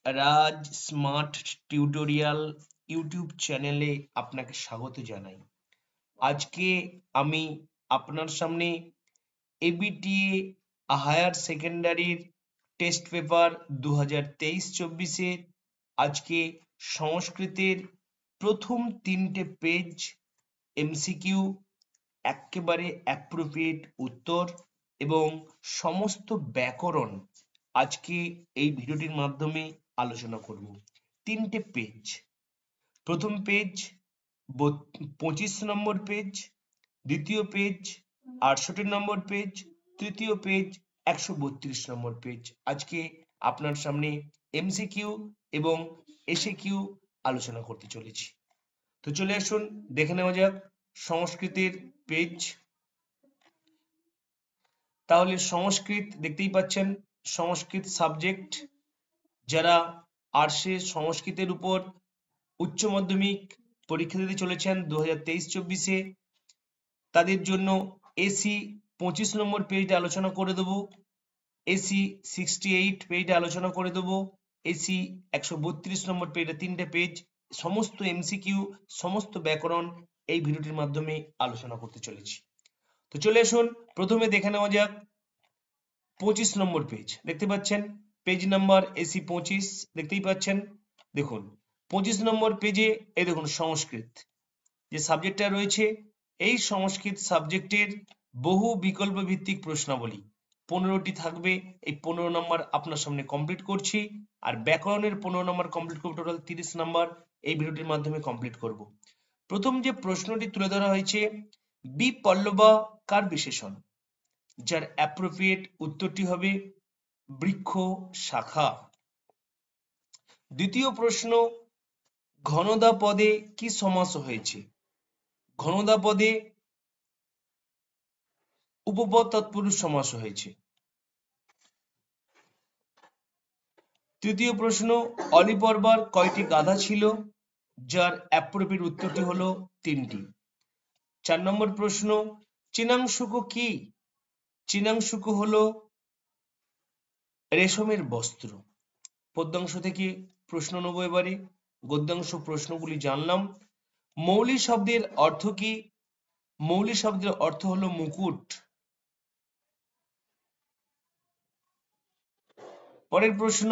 রাজ smart tutorial YouTube চ্যানেলে আপনাকে স্বাগত জানাই। আজকে আমি আপনার সামনে এবিটিএ হায়ার সেকেন্ডারির টেস্ট পেপার 2023-24 আজকে সংস্কৃতের প্রথম 3টে পেজ এমসিকিউ, একেবারে অ্যাপ্রোপ্রিয়েট উত্তর এবং সমস্ত ব্যাকরণ আজকে এই ভিডিওটির মাধ্যমে আলোচনা করব। 3টে পেজ, প্রথম পেজ 25 নম্বর পেজ, দ্বিতীয় পেজ 68 নম্বর পেজ, তৃতীয় পেজ 132 নম্বর পেজ। আজকে আপনার সামনে এমসিকিউ এবং এসএকিউ আলোচনা করতে চলেছি। তো চলে আসুন দেখে নেওয়া যাক সংস্কৃতের পেজ। তাহলে সংস্কৃত দেখতেই পাচ্ছেন, সংস্কৃত সাবজেক্ট। যারা আর্টসে সংস্কৃতের উপর উচ্চ মাধ্যমিক পরীক্ষা দিতে চলেছেন 2023-24-এ, তাদের জন্য এসি 25 নম্বর পেজটা আলোচনা করে দেবো, এসি 68 পেজটা আলোচনা করে দেবো, এসি 132 নম্বর পেজটা 3টে পেজ, সমস্ত এমসিকিউ, সমস্ত ব্যাকরণ এই ভিডিওটির মাধ্যমে আলোচনা করতে চলেছি। তো চলে আসুন প্রথমে দেখে নেওয়া যাক 25 নম্বর পেজ। দেখতে পাচ্ছেন পেজ নাম্বার এসি 25 দেখতেই পাচ্ছেন। দেখুন 25 নম্বর পেজে এই দেখুন সংস্কৃত যে সাবজেক্টটা রয়েছে, এই সংস্কৃত সাবজেক্টের বহু বিকল্প ভিত্তিক প্রশ্নাবলী 15টি থাকবে। এই 15 নম্বর আপনার সামনে কমপ্লিট করছি, আর ব্যাকরণের 15 নম্বর কমপ্লিট করব, টোটাল 30 নম্বর এই ভিডিওটির মাধ্যমে কমপ্লিট করব। প্রথম যে প্রশ্নটি তুলে ধরা হয়েছে, বিপল্লবা কার বিশেষণ? যার অ্যাপ্রোপ্রিয়েট উত্তরটি হবে বৃক্ষ শাখা। দ্বিতীয় প্রশ্ন, ঘনদা পদে কি সমাস হয়েছে? ঘনদা পদে উপপদ তৎপুরুষ সমাস হয়েছে। তৃতীয় প্রশ্ন, অলি পর্বার কয়টি গাধা ছিল? যার অ্যাপ্রোপ্রিয়েট উত্তরটি হলো 3টি। 4 নম্বর প্রশ্ন, চিনাংশুক কি? চিনাংশুক হলো রেশমের বস্ত্র। পদ্যাংশ থেকে প্রশ্ন নেব এবারে, গদ্যাংশ প্রশ্নগুলি জানলাম। মৌলি শব্দের অর্থ কি? মৌলি শব্দের অর্থ হলো মুকুট। পরের প্রশ্ন,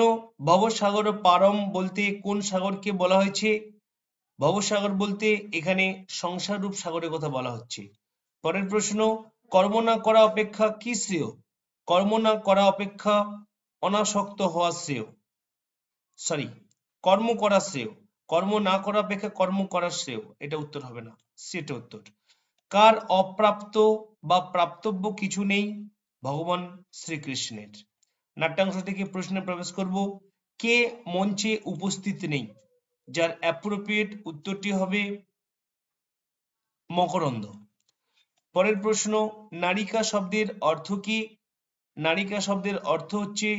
ভবসাগর পারম বলতে কোন সাগরকে বলা হয়েছে? ভবসাগর বলতে এখানে সংসার রূপ সাগরের কথা বলা হচ্ছে। পরের প্রশ্ন, কর্ম না করা অপেক্ষা কি শ্রেয়? কর্ম না করা অপেক্ষা অনাসক্ত হওয়া শ্রেয়। কর্ম করা শ্রেয়, কর্ম না করা অপেক্ষা কর্ম করা শ্রেয়, এটা উত্তর হবে না, সেটা উত্তর। কার অপ্রাপ্ত বা প্রাপ্তব্য কিছু নেই? ভগবান শ্রীকৃষ্ণের। নাট্যাংশ থেকে প্রশ্নে প্রবেশ করব, কে মঞ্চে উপস্থিত নেই? যার অ্যাপ্রোপ্রিয়েট উত্তরটি হবে মকরন্দ। পরের প্রশ্ন, নারিকা শব্দের অর্থ কি? নারিকা শব্দের অর্থ হচ্ছে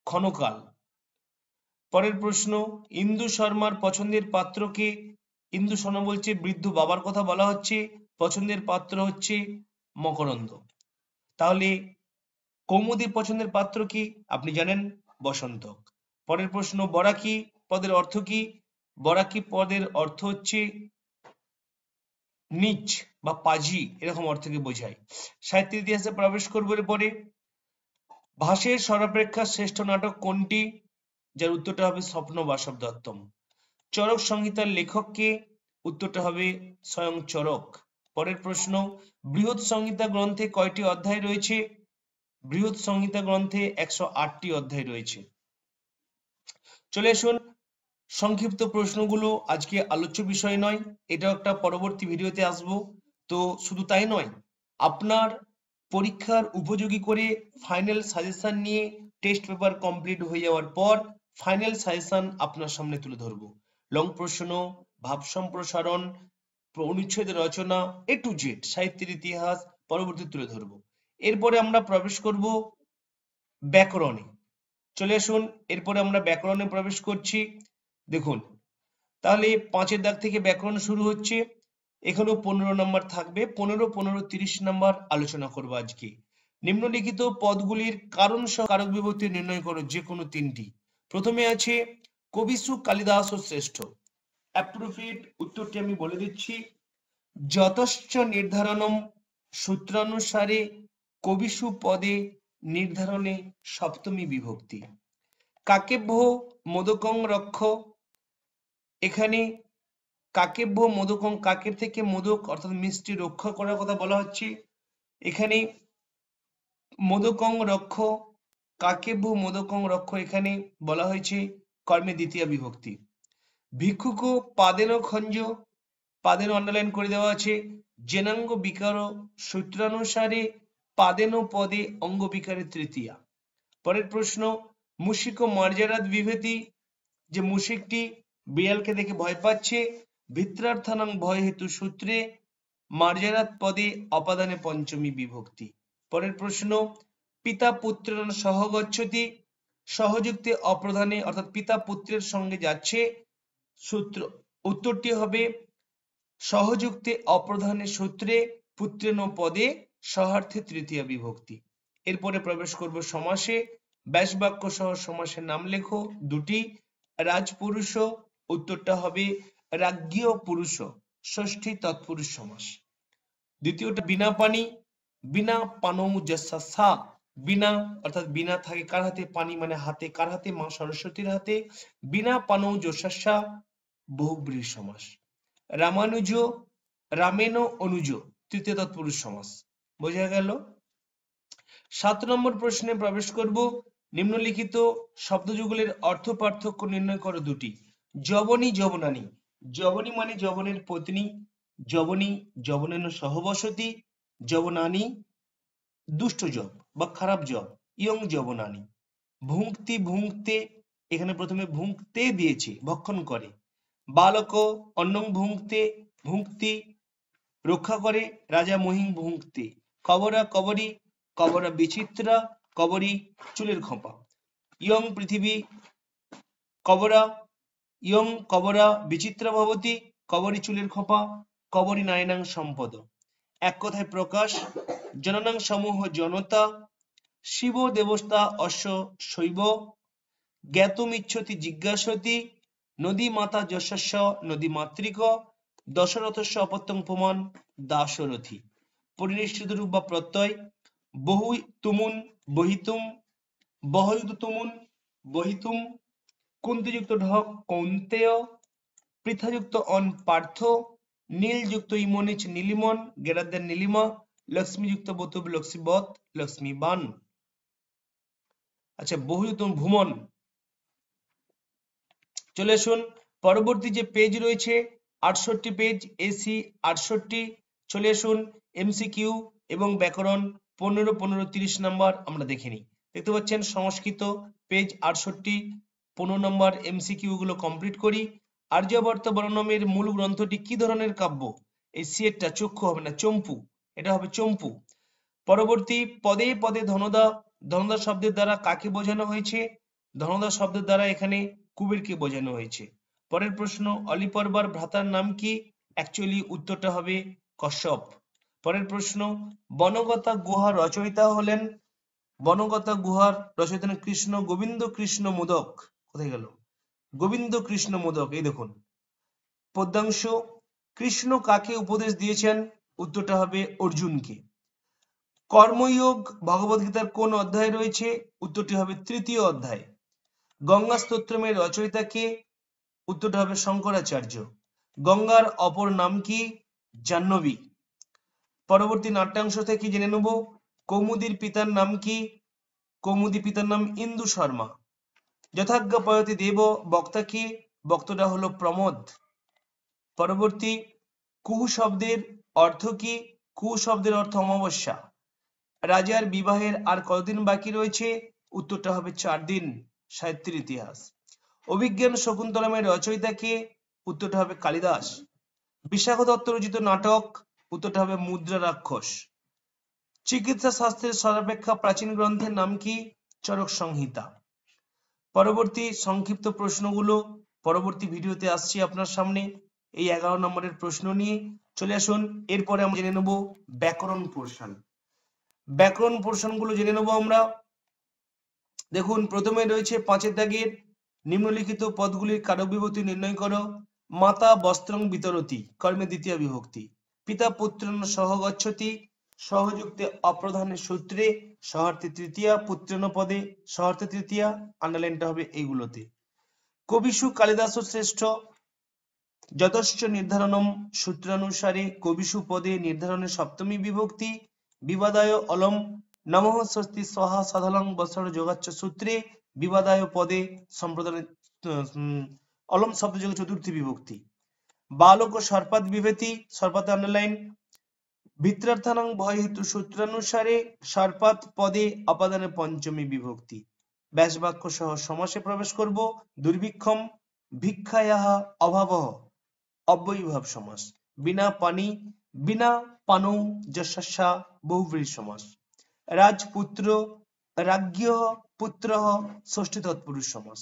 ক্ষণকাল। পরের প্রশ্ন, ইন্দু শর্মার পছন্দের পাত্র কে? ইন্দু শর্মা বলছে বৃদ্ধ বাবার কথা বলা হচ্ছে, পছন্দের পাত্র হচ্ছে মকরন্দ। তাহলে কৌমুদীর পছন্দের পাত্র কি? আপনি জানেন, বসন্তক। পরের প্রশ্ন, বরাকি পদের অর্থ কি? বরাকি পদের অর্থ হচ্ছে নিচ বা পাজি, এরকম অর্থকে বোঝায়। সাহিত্য ইতিহাসে প্রবেশ করবার পরে, ভাসের সর্বাপেক্ষা শ্রেষ্ঠ নাটক কোনটি? যার উত্তরটা হবে স্বপ্ন বাসব দত্তম। চরক সংহিতার লেখক কে? উত্তরটা হবে স্বয়ং চরক। পরের প্রশ্ন, বৃহৎ সংহিতা গ্রন্থে কয়টি অধ্যায় রয়েছে? বৃহৎ সংহিতা গ্রন্থে 108টি অধ্যায় রয়েছে। চলে আসুন সংক্ষিপ্ত প্রশ্নগুলো আজকে আলোচ্য বিষয় নয়, এটা একটা পরবর্তী ভিডিওতে আসবো। তো শুধু তাই নয়, আপনার পরীক্ষার উপযোগী করে ফাইনাল সাজেশন নিয়ে টেস্ট পেপার কমপ্লিট হয়ে যাওয়ার পর ফাইনাল সাজেশন আপনার সামনে তুলে ধরবো। লং প্রশ্ন, ভাব সম্প্রসারণ, অনুচ্ছেদ রচনা, এ টু জেড সাহিত্যের ইতিহাস পরবর্তী তুলে ধরবো। এরপরে আমরা প্রবেশ করব ব্যাকরণে। চলে আসুন এরপরে আমরা ব্যাকরণে প্রবেশ করছি। দেখুন, তাহলে 5-এর দাগ থেকে ব্যাকরণ শুরু হচ্ছে। এখানেও 15 নম্বর থাকবে, 15, 15, 30 নম্বর আলোচনা করবো আজকে। নিম্নলিখিত পদগুলির কারণ সহ কারক বিভক্তি নির্ণয় করো, যে কোনো 3টি। প্রথমে আছে কবিসু কালিদাস ও শ্রেষ্ঠ। অ্যাপ্রোপ্রিয়েট উত্তরটি আমি বলে দিচ্ছি। যতশ্চ নির্ধারণম সূত্রানুসারে কবিসু পদে নির্ধারণে সপ্তমী বিভক্তি। কাকেভ্য মোদকং রক্ষ, এখানে কাকেভ্য মোদকং, কাকের থেকে মোদক অর্থাৎ মিষ্টি রক্ষা করার কথা বলা হচ্ছে। এখানে মোদকং রক্ষ, কাকেভ্য মোদকং রক্ষ, এখানে বলা হয়েছে কর্মে দ্বিতীয় বিভক্তি। ভিক্ষুক পাদেন খঞ্জ, পাদেন আন্ডারলাইন করে দেওয়া আছে। জেনাঙ্গ বিকার সূত্রানুসারে পাদেন পদে অঙ্গ বিকারে তৃতীয়া। পরের প্রশ্ন, মুশিক মার্জারাত বিভেতি, যে মুশিকটি বিড়ালকে দেখে ভয় পাচ্ছে। ভিত্রার্থানাং ভয় হেতু সূত্রে মার্জারাত পদে অপাদানে পঞ্চমী বিভক্তি। পরের প্রশ্ন, পিতা পুত্রের সহগচ্ছতি, সহযুক্তে অপ্রধানে অর্থাৎ পিতা পুত্রের সঙ্গে যাচ্ছে। সূত্র উত্তরটি হবে সহযুক্তে অপ্রধানে সূত্রে পুত্রেন পদে সহার্থে তৃতীয় বিভক্তি। এরপরে প্রবেশ করব সমাসে। ব্যাসবাক্য সহ সমাসের নাম লেখো দুটি। রাজপুরুষ, উত্তরটা হবে রাজ্ঞীয় পুরুষ, ষষ্ঠী তৎপুরুষ সমাস। দ্বিতীয়টা বিনা পানি, বিনা পানৌ যস্যা সা, বিনা অর্থাৎ বিনা থাকে কার হাতে, পানি মানে হাতে, কার হাতে, মা সরস্বতীর হাতে। বিনা পানৌ যস্যা বহুব্রীহি সমাস। রামানুজ, রামেণ অনুজ, তৃতীয় তৎপুরুষ সমাস। বোঝা গেল? 7 নম্বর প্রশ্নে প্রবেশ করব। নিম্নলিখিত শব্দযুগলের অর্থ পার্থক্য নির্ণয় করো দুটি। যবনী যবনানী, যবনী মানে যবনের পত্নী, যবনী যবনেন সহবসতি, যবনানী দুষ্ট জব বা খারাপ জব, ইয়ং যবনানী। ভুঙ্ক্তি ভুঙ্ক্তে, এখানে প্রথমে ভুঙ্ক্তে দিয়েছে ভক্ষণ করে। বালক অন্নং ভুঙ্ক্তে, ভুঙ্ক্তি রক্ষা করে, রাজা মহিং ভুঙ্ক্তে। কবরা কবরী, কবরা বিচিত্রা, কবরী চুলের খোঁপা। ইয়ং পৃথিবী কবরা, ইয়ং কবরা বিচিত্রা ভবতি, কবরী চুলের খোঁপা, কবরী নায়নাং সম্পদ। এক কথায় প্রকাশ, জননাং সমূহ জনতা, শিব দেবস্তা অশ্ব শৈব, জ্ঞাতুমিচ্ছতি জিজ্ঞাসতি, নদী মাতা যশস্য নদী মাতৃক, দশরথস্য অপত্যং পুমান দাশরথী। পরিনিষ্ঠিত রূপ বা প্রত্যয়, বহু তুমুন বহিতুম, বহযুক্ত তুমুন বহিতুম, কুন্তিযুক্ত ঢক কৌন্তেয়, পৃথাযুক্ত অন পার্থ, নীলযুক্ত ইমনিচ নীলিমন, গেরাদ্দের নীলিমা, লক্ষ্মীযুক্ত বতুব লক্ষ্মীবত লক্ষ্মীবান। আচ্ছা, বহুযুক্ত ভুমন। চলে আসুন পরবর্তী যে পেজ রয়েছে 68 পেজ, এসি 68। চলে আসুন এমসিকিউ এবং ব্যাকরণ 15, 15, 30 নাম্বার আমরা দেখে নিই। দেখতে পাচ্ছেন সংস্কৃত পেজ 68, 15 নম্বর এমসিকিউ গুলো কমপ্লিট করি। আর্যভট্ট বর্ণমের মূল গ্রন্থটি কি ধরনের কাব্য? এই সিয়েটটা চক্ষু হবে না, চম্পু, এটা হবে চম্পু। পরবর্তী, পদে পদে ধনদা, ধনদা শব্দের দ্বারা কাকে বোঝানো হয়েছে? ধনদা শব্দের দ্বারা এখানে কুবেরকে বোঝানো হয়েছে। পরের প্রশ্ন, অলিপর্বার ভ্রাতার নাম কি? অ্যাকচুয়ালি উত্তরটা হবে কশ্যপ। পরের প্রশ্ন, বনগতা গুহার রচয়িতা হলেন, বনগতা গুহার রচয়িতা কৃষ্ণ গোবিন্দ কৃষ্ণ মোদক। কোথায় গেল গোবিন্দ কৃষ্ণ মোদক? এই দেখুন পদ্যাংশ। কৃষ্ণ কাকে উপদেশ দিয়েছেন? উত্তরটা হবে অর্জুনকে। কর্মযোগ ভগবদ্গীতার কোন অধ্যায়ে রয়েছে? উত্তরটি হবে 3য় অধ্যায়। গঙ্গা স্তোত্রমের রচয়িতা কে? উত্তরটা হবে শঙ্করাচার্য। গঙ্গার অপর নাম কি? জাহ্নবী। পরবর্তী নাট্যাংশ থেকে জেনে নেব কৌমুদীর পিতার নাম কি? কৌমুদী পিতার নাম ইন্দু শর্মা। যথাজ্ঞাপয়তি দেব, বক্তা কি? বক্তাটা হলো প্রমোদ। পরবর্তী, কুহু শব্দের অর্থ কি? কুহু শব্দের অর্থ অমাবস্যা। রাজার বিবাহের আর কতদিন বাকি রয়েছে? উত্তরটা হবে 4 দিন। সাহিত্যের ইতিহাস। অভিজ্ঞান শকুন্তলমের রচয়িতা কে? উত্তরটা হবে কালিদাস। বিশাখ দত্ত রচিত নাটক? উত্তরটা হবে মুদ্রা রাক্ষস। চিকিৎসা শাস্ত্রের সর্বাপেক্ষা প্রাচীন গ্রন্থের নাম কি? চরক সংহিতা। পরবর্তী সংক্ষিপ্ত প্রশ্নগুলো পরবর্তী ভিডিওতে আসছি আপনার সামনে এই 11 নম্বরের প্রশ্ন নিয়ে। চলে আসুন এরপরে আমরা জেনে নেব ব্যাকরণ পোর্শন। ব্যাকরণ পোর্শন গুলো জেনে নেব আমরা। দেখুন প্রথমে রয়েছে 5 এর দাগের নিম্নলিখিত পদগুলির কারক বিভক্তি নির্ণয় করো। মাতা বস্ত্রং বিতরতি কর্মে দ্বিতীয় বিভক্তি। পিতা পুত্রেণ সহ গচ্ছতি সহযুক্তে অপ্রধানের সূত্রে সহার্থে তৃতীয়া, পুত্রেণ পদে সহার্থে তৃতীয়া। আন্ডারলাইনটা হবে এইগুলোতে। কবিষু কালিদাস শ্রেষ্ঠ যতশ্চ নির্ধারণম সূত্রানুসারে কবিষু পদে নির্ধারণের সপ্তমী বিভক্তি। বিবাদায় অলম নমঃ স্বস্তি স্বাহা সাধালং বৎসর যোগাচ্ছ সূত্রে বিবাদায় পদে সম্প্রদানের অলম শব্দ যোগে চতুর্থী বিভক্তি। বালক ও সর্পাত বিভেতি সর্পাত আন্ডারলাইন। ভিত্রার্থানাং ভয় হেতু সূত্রানুসারে সর্পাত পদে অপাদানের পঞ্চমী বিভক্তি। ব্যাসবাক্য সহ সমাসে প্রবেশ করব। দুর্ভিক্ষম ভিক্ষায়াহা অভাবঃ অব্যয়ীভাব সমাস। বিনা পানি বিনা পানৌ যশস্যা বহুব্রীহি সমাস। রাজপুত্র রাজ্ঞঃ পুত্রঃ ষষ্ঠী তৎপুরুষ সমাস।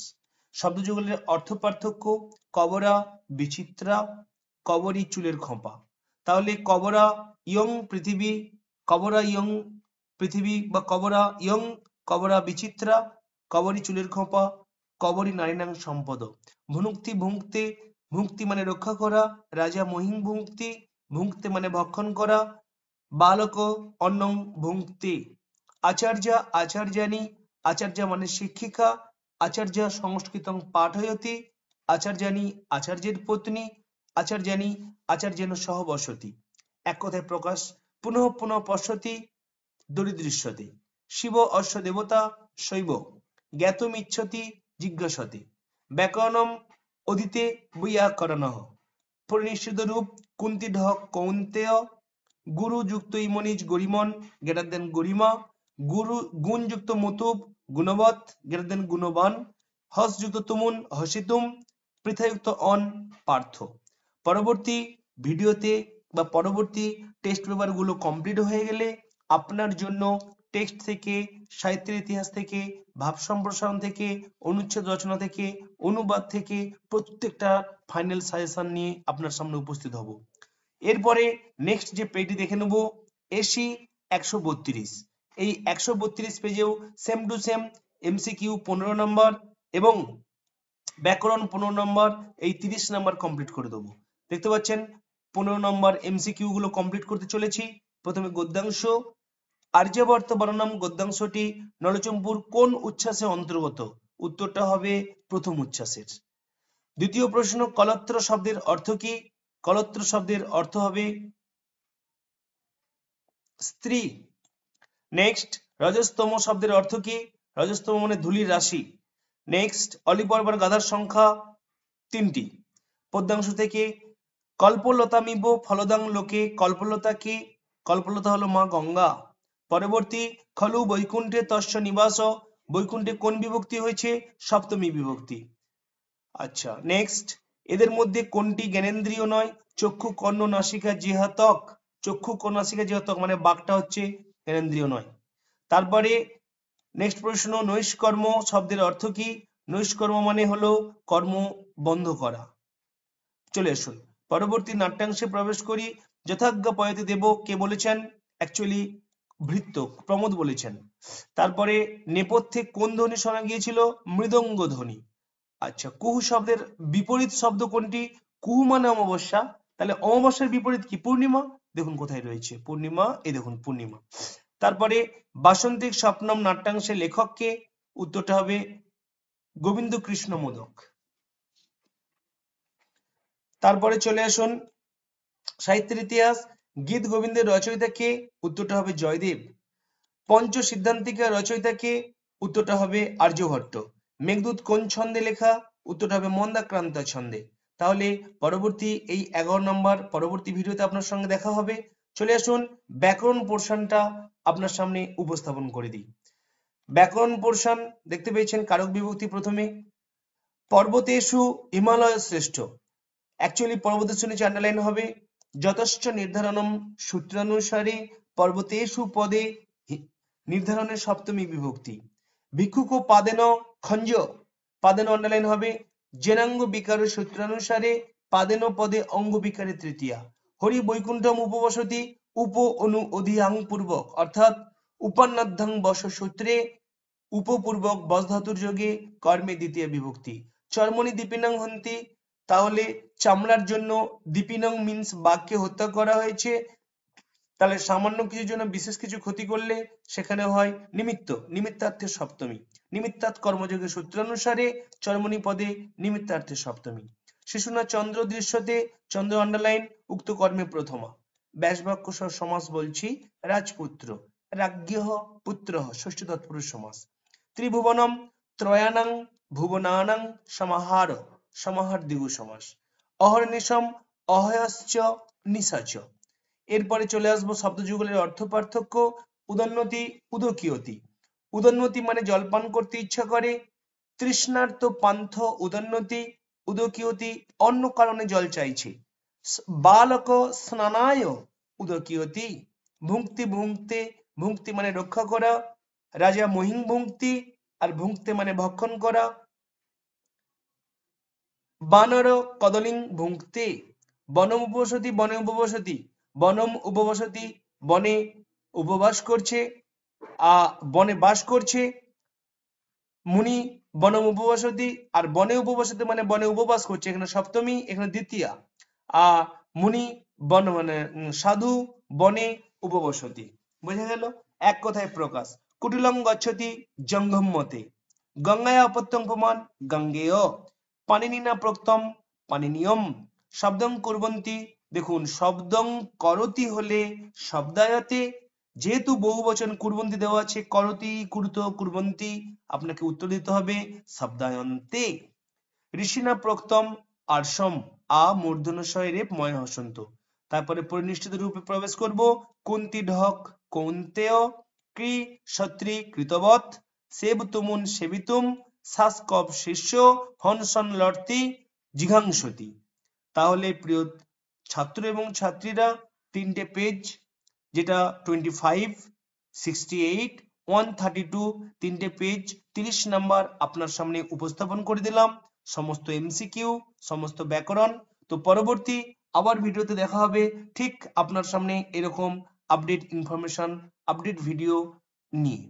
শব্দযুগলের অর্থ পার্থক্য। কবরা বিচিত্রা, কবরী চুলের খোঁপা। তাহলে কবরা ইয়ং পৃথিবী, কবরা ইয়ং পৃথিবী বা কবরা ইয়ং, কবরা বিচিত্রা, কবরী চুলের খোঁপা, কবরী নারীনাং সম্পদ। ভুনুক্তি ভুঙ্ক্তে, ভুঙ্ক্তি মানে রক্ষা করা। রাজা মহিং ভুঙ্ক্তি, ভুঙ্ক্তে মানে ভক্ষণ করা। বালক অন্নং ভুঙ্ক্তি। আচার্য আচার্যানি, আচার্য মানে শিক্ষিকা। আচার্য সংস্কৃতং পাঠয়তি, আচার্যানি আচার্যের পত্নী, আচার্যানি আচার্যেন সহ বসতি। এক কথায় প্রকাশ। পুনঃ পুনঃ পশ্যতি দরিদৃশ্যতে। শিব অশ্ব দেবতা শৈব। জ্ঞাতমিচ্ছতি জিজ্ঞাসতে। ব্যাকরণম অদিতে বৈয়াকরণঃ। পরিনিষ্ঠিত রূপ কুন্তি ঢ কৌন্তেয়। গুরু যুক্ত ইমনিজ গরিমন গ্রেটার দেন গরিমা। গুরু গুণ যুক্ত মুতুব গুণবৎ গ্রেটার দেন গুণবান। হস যুক্ত তুমুন হসিতুম। পৃথাযুক্ত অন পার্থ। পরবর্তী ভিডিওতে বা পরবর্তী টেস্ট পেপার গুলো কমপ্লিট হয়ে গেলে আপনার জন্য টেক্সট থেকে, সাহিত্যের ইতিহাস থেকে, ভাব সম্প্রসারণ থেকে, অনুচ্ছেদ রচনা থেকে, অনুবাদ থেকে প্রত্যেকটা ফাইনাল সাজেশন নিয়ে আপনার সামনে উপস্থিত হব। এরপরে নেক্সট যে পেজটি দেখে নেব এসি 132। এই 132 পেজেও সেম টু সেম এমসিকিউ 15 নম্বর এবং ব্যাকরণ 15 নম্বর, এই 30 নম্বর কমপ্লিট করে দেবো। দেখতে পাচ্ছেন 15 নম্বর এমসিকিউ গুলো কমপ্লিট করতে চলেছি। প্রথমে গদ্যাংশ। আর্যাবর্ত বর্ণনাম গদ্যাংশটি নলচম্পুর কোন উচ্ছ্বাসে অন্তর্গত? উত্তরটা হবে প্রথম উচ্ছ্বাসের। দ্বিতীয় প্রশ্ন, কলত্র শব্দের অর্থ কি? কলত্র শব্দের অর্থ হবে স্ত্রী। নেক্সট, রজস্তম শব্দের অর্থ কি? রজস্তম মানে ধূলির রাশি। নেক্সট, অলিপর্বর গাধার সংখ্যা 3টি। পদ্যাংশ থেকে কল্পলতামিব ফলদাং লোকে। কল্পলতা কি? কল্পলতা হলো মা গঙ্গা। পরবর্তী, খলু বৈকুণ্ঠে তস্য নিবাস। বৈকুণ্ঠে কোন বিভক্তি হয়েছে? সপ্তমী বিভক্তি। আচ্ছা, নেক্সট, এদের মধ্যে কোনটি জ্ঞানেন্দ্রিয় নয়? চক্ষু কর্ণ নাসিকা জিহ্বা ত্বক। চক্ষু কর্ণ নাসিকা জিহ্বা ত্বক মানে বাকটা হচ্ছে জ্ঞানেন্দ্রিয় নয়। তারপরে নেক্সট প্রশ্ন, নৈষ্কর্ম শব্দের অর্থ কি? নৈষ্কর্ম মানে হলো কর্ম বন্ধ করা। চলে আসুন পরবর্তী নাট্যাংশে প্রবেশ করি। যথাজ্ঞা পয়তে দেব কে বলেছেন? অ্যাকচুয়ালি ভৃত্য প্রমোদ বলেছেন। তারপরে নেপথ্যে কোন ধ্বনি শোনা গিয়েছিল? মৃদঙ্গ ধ্বনি। আচ্ছা, কুহু শব্দের বিপরীত শব্দ কোনটি? কুহু মানে অমাবস্যা, তাহলে অমাবস্যার বিপরীত কি? পূর্ণিমা। দেখুন কোথায় রয়েছে পূর্ণিমা, এই দেখুন পূর্ণিমা। তারপরে বাসন্তিক স্বপ্নম নাট্যাংশের লেখক কে? উত্তরটা হবে গোবিন্দ কৃষ্ণ মোদক। তারপরে চলে আসুন সাহিত্যের ইতিহাস। গীত গোবিন্দের রচয়িতা কে? উত্তরটা হবে জয়দেব। পঞ্চ সিদ্ধান্তিকা রচয়িতা কে? উত্তরটা হবে আর্যভট্ট। মেঘদূত কোন ছন্দে লেখা? উত্তরটা হবে মন্দাক্রান্ত ছন্দে। তাহলে পরবর্তী এই 11 নম্বর পরবর্তী ভিডিওতে আপনার সঙ্গে দেখা হবে। চলে আসুন ব্যাকরণ পোর্শনটা আপনার সামনে উপস্থাপন করে দিই। ব্যাকরণ পোর্শন দেখতে পেয়েছেন কারক বিভক্তি প্রথমে। পর্বতেষু হিমালয় শ্রেষ্ঠ। অ্যাকচুয়ালি পর্বতেষু নিচে আন্ডারলাইন হবে। যতশ্চ নির্ধারণম সূত্রানুসারে পর্বতেষু পদে নির্ধারণের সপ্তমী বিভক্তি। ভিক্ষুক পাদেন খঞ্জ, পাদেন আন্ডারলাইন হবে। জেনাঙ্গ বিকার সূত্রানুসারে পাদেন পদে অঙ্গ বিকারে তৃতীয়া। হরি বৈকুণ্ঠম উপবসতি, উপ অনু অধিয়াং পূর্বক অর্থাৎ উপান্নাধ্যাং বস সূত্রে উপপূর্বক বস ধাতুর যোগে কর্মে দ্বিতীয় বিভক্তি। চর্মণি দীপিনং হন্তি, তাহলে চামড়ার জন্য দীপিনং মিন্স বাঘকে হত্যা করা হয়েছে, তাহলে সামান্য কিছুর জন্য বিশেষ কিছু ক্ষতি করলে সেখানে হয় নিমিত্ত, নিমিত্তার্থের সপ্তমী। নিমিত্তার্থ কর্মযোগের সূত্রানুসারে চর্মণি পদে নিমিত্তার্থের সপ্তমী। শিশুনা চন্দ্র দৃশ্যতে, চন্দ্র আন্ডারলাইন, উক্ত কর্মে প্রথমা। ব্যাসবাক্য সমাস বলছি, রাজপুত্র, রাজ্ঞঃ পুত্রঃ, ষষ্ঠী তৎপুরুষ সমাস। ত্রিভুবনম ত্রয়াণং ভুবনানাং সমাহার, সমাহার দ্বিগু সমাস। অহর্নিশম অহয়শ্চ নিশাচ। এরপরে চলে আসবো শব্দযুগলের অর্থ পার্থক্য। উদন্নতি উদকীয়তি, উদন্নতি মানে জলপান করতে ইচ্ছা করে, তৃষ্ণার্ত পান্থ উদন্নতি, উদকীয়তি অন্য কারণে জল চাইছে। বালক স্নানায় উদকীয়তি, ভুঙ্ক্তি ভুঙ্ক্তে, ভুঙ্ক্তি মানে রক্ষা করা, রাজা মহিং ভুঙ্ক্তি, আর ভুঙ্ক্তে মানে ভক্ষণ করা। বানর কদলিং ভুঙ্ক্তে, বনম উপবসতি, বনে উপবসতি, বনম উপবসতি বনে উপবাস করছে, বনে বাস করছে। মুনি বনম উপবসতি, আর বনে উপবসতি মানে বনে উপবাস করছে, এখানে সপ্তমী, এখানে দ্বিতীয়া। মুনি বন মানে সাধু বনে উপবসতি। বুঝা গেল? এক কথায় প্রকাশ। কুটিলং গচ্ছতি জঙ্গম মতে, গঙ্গায় অপত্যং প্রমাণ গঙ্গেয়, পানিনিনা প্রক্তম পানিনিয়ম, শব্দং কুর্বন্তি। দেখুন, শব্দং করতি হলে শব্দায়তে, যেহেতু বহু বচন কুর্বন্তি দেওয়া আছে, করতি কুরুত কুর্বন্তি, আপনাকে উত্তর দিতে হবে শব্দায়ন্তে। ঋষিনা প্রক্তম আরসম, আ মূর্ধন্যশয় রেপ ময় হসন্ত। তারপরে পরিনিষ্ঠিত রূপে প্রবেশ করব। কুন্তি ঢক কৌন্তেয়, কৃ সত্রী কৃতবৎ, সেব তুমুন সেবিতুম, শাসকব শিষ্য, হনসন লর্তি জিঘাংসতি। তাহলে প্রিয় ছাত্র এবং ছাত্রীরা, তিনটে পেজ, যেটা 25, 68, 132, তিনটে পেজ 30 নাম্বার আপনার সামনে উপস্থাপন করে দিলাম। সমস্ত এমসিকিউ, সমস্ত ব্যাকরণ। তো পরবর্তী আবার ভিডিওতে দেখা হবে ঠিক আপনার সামনে এরকম আপডেট ইনফরমেশন, আপডেট ভিডিও নিয়ে।